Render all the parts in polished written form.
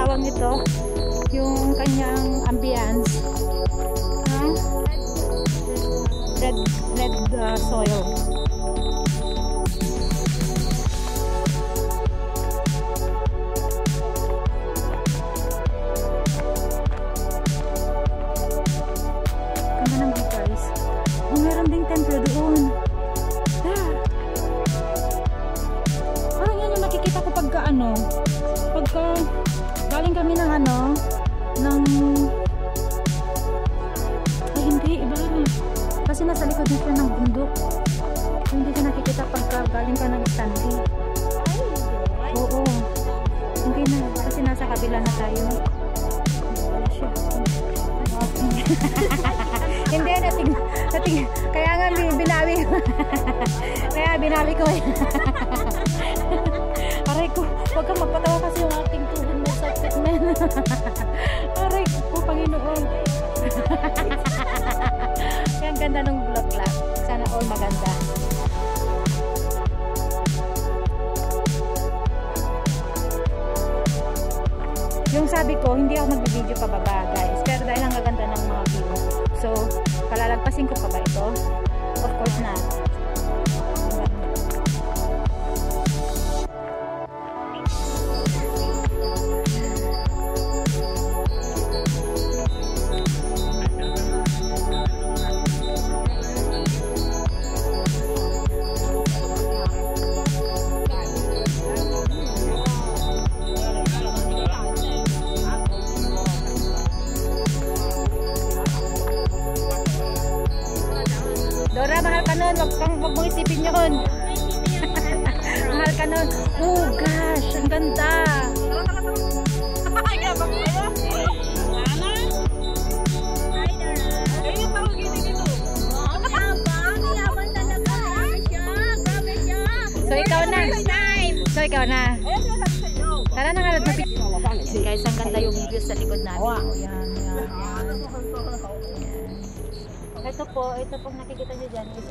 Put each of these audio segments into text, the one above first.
tawag nito, yung kanyang ambience. Red soil. Ganda ng view, guys. Oh, meron ding templo doon. Parang yan yung nakikita ko pagka galing kami ng ay hindi, iba. Kasi nasa likod nito ng bundok. Hindi siya nakikita pagka galing ka ng Stanley. Oo. Hindi na. Kasi nasa kabila na tayo. Wala siya. Hindi nating. Kaya nga binawi. Kaya binawi ko eh. Aray ko. Huwag kang magpatawa kasi yung ating tuhod may sakit, men. Aray ko, Panginoon. Ang ganda ng bulaklak. Sana all maganda. Yung sabi ko, hindi ako mag-video pababa, guys. Pero dahil ang gaganda ng mga view. So, palalagpasin ko pa ba ito? Of course not. Dora, mahal ka nun. Huwag mong isipin yun. Mahal ka nun. Oh gosh, ang ganda. So ikaw na. Tara na nga. Guys, ang ganda yung view sa likod namin. Oh, yan. Ito pong nakikita nyo dyan is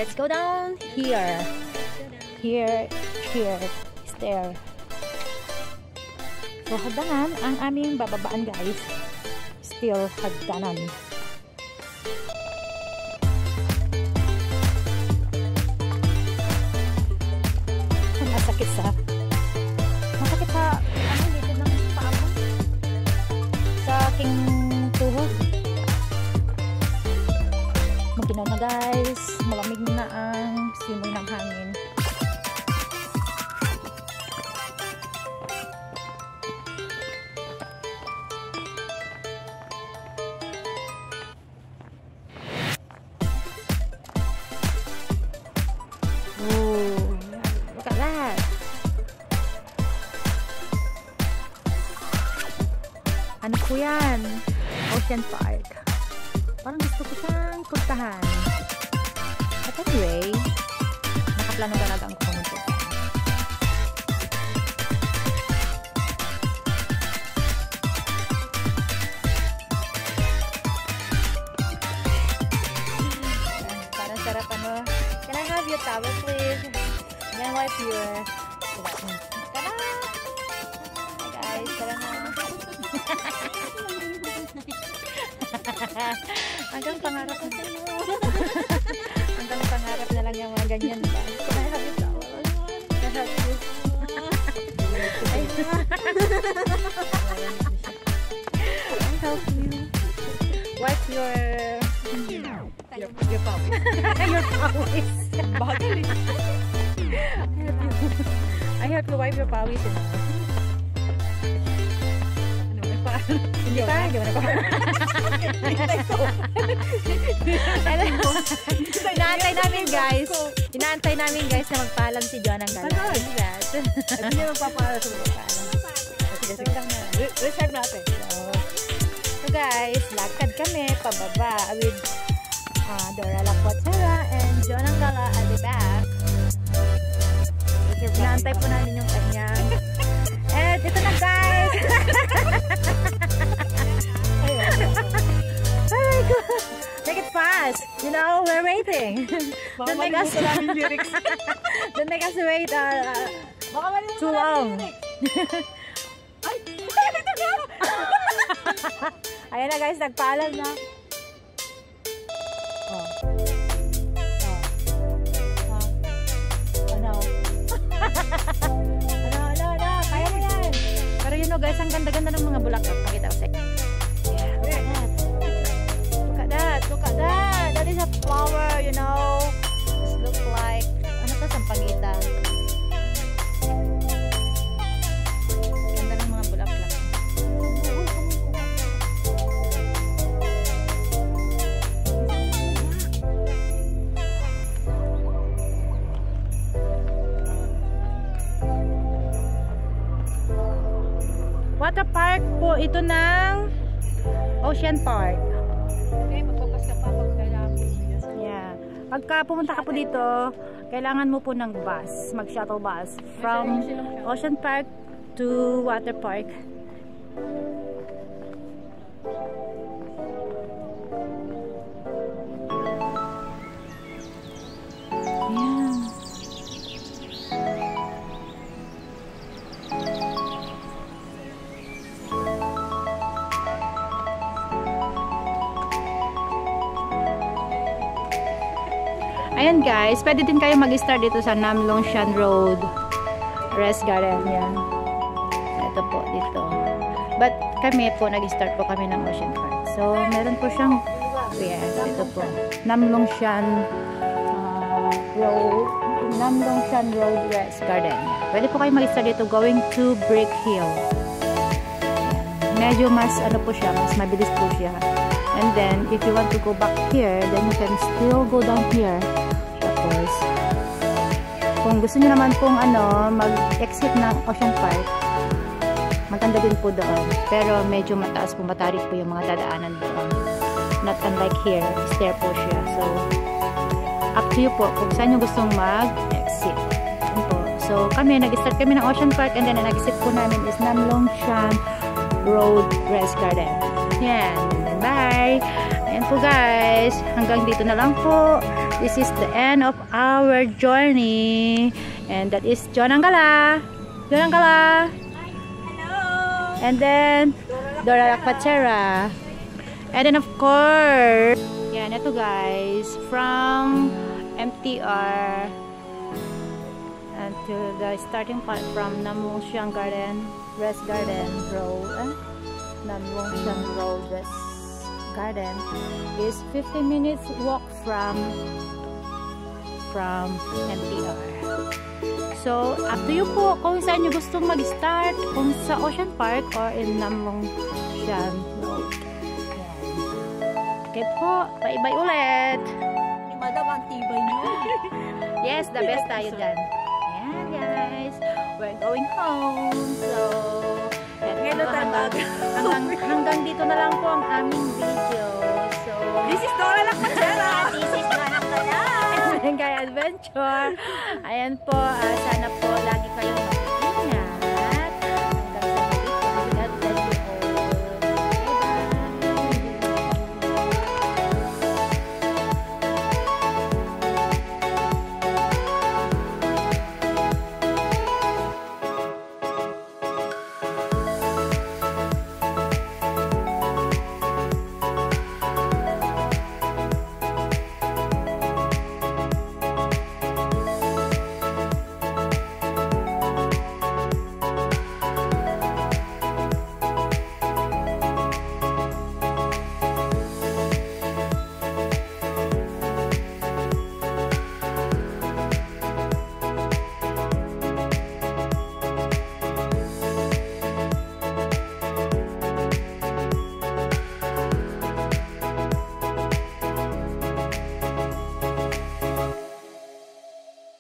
Let's go down here. Here is there. So, hagdanan ang aming bababaan guys. Still hagdanan. Masakit sa dito ng paa mo. Sa aking tuhod. Maginaw na guys. Malamig na ang simoy ng hangin. Look at that. Ano po yan? Ocean Park. Parang gusto ko siyang puntahan. But anyway, nakaplano talaga ang pumunta. Parang sarap ano. Can I have your towel please? Then wipe your... Tara! Hi guys, tara na. Hanggang pangarap na sa'yo. Hanggang pangarap na lang yung mga ganyan ba? Can I have your towel? Can I have you? I'll help you. Wipe your pawis. Your pawis. Bagay rin. I have to wipe your pawis. Hindi pa. Inaantay namin guys. Inaantay namin guys na magpaalam si John ang gala. Hindi niya magpapaalam sa magpaalam. Sige lang na. Reserve natin. So guys, lakad kami pababa with Dora Lacuatera and John ang gala at the back. Inaantay po namin yung kanya. And ito na guys! Oh my God! Make it fast! You know, we're waiting. Don't make us wait too long. Ayan na guys, nagpaalam na. Kaya mo yan. Pero you know guys, ang ganda-ganda ng mga bulaklak. Pakita ko sa'yo. Yeah, look at that. Look at that. That is a flower, you know. This look like, ano to, sampagita. Ganda ng mga bulaklak. Water park po ito ng Ocean Park. Okay, magpapas ka pa pag kailangan. Yeah. Pagka pumunta ka po dito, kailangan mo po ng bus, mag-shuttle bus from Ocean Park to Water Park. Ayan guys, pwede din kayo mag-start dito sa Nam Long Shan Road Rest Garden. Yan. Ito po, dito. But kami po, nag-start po kami ng Ocean Park. So, meron po siyang, yes, ito po. Nam Long Shan Road Rest Garden. Pwede po kayo mag-start dito going to Brick Hill. Yan. Medyo mas, ano po siya, mas mabilis po siya. And then, if you want to go back here, then you can still go down here. Tapos, kung gusto niyo naman pong mag-exit ng Ocean Park, maganda din po doon. Pero medyo mataas po, matarik po yung mga dadaanan doon. Not unlike here, stair po siya. So, up to you po kung saan nyo gustong mag-exit. So, nag-start kami ng Ocean Park and then ang nag-exit po namin is Nam Long Shan Road Rest Garden. Yan. Bye! Ayan po guys. Hanggang dito na lang po. This is the end of our journey. And that is John ang gala. John ang gala. Hello! And then, Dora Lakpachera. And then of course, yan, ito guys, from MTR until the starting point from Namlongsiang Garden, Rest Garden Road, Namlongsiang Road Rest Garden is 15 minutes walk from MTR. So, up to you po kung saan nyo gustong mag-start, kung sa Ocean Park or in Namlongsiang Road. Okay po, bye-bye ulit. Ni Madam, ang tibay niyo. Yes, the best tayo dyan. Ayan guys, we're going home. So, hanggang dito na lang po ang aming video. So, This is Dora Lakpachera. This is Dora Lakpachera. Adventure. Ayan po, sana po lagi kayong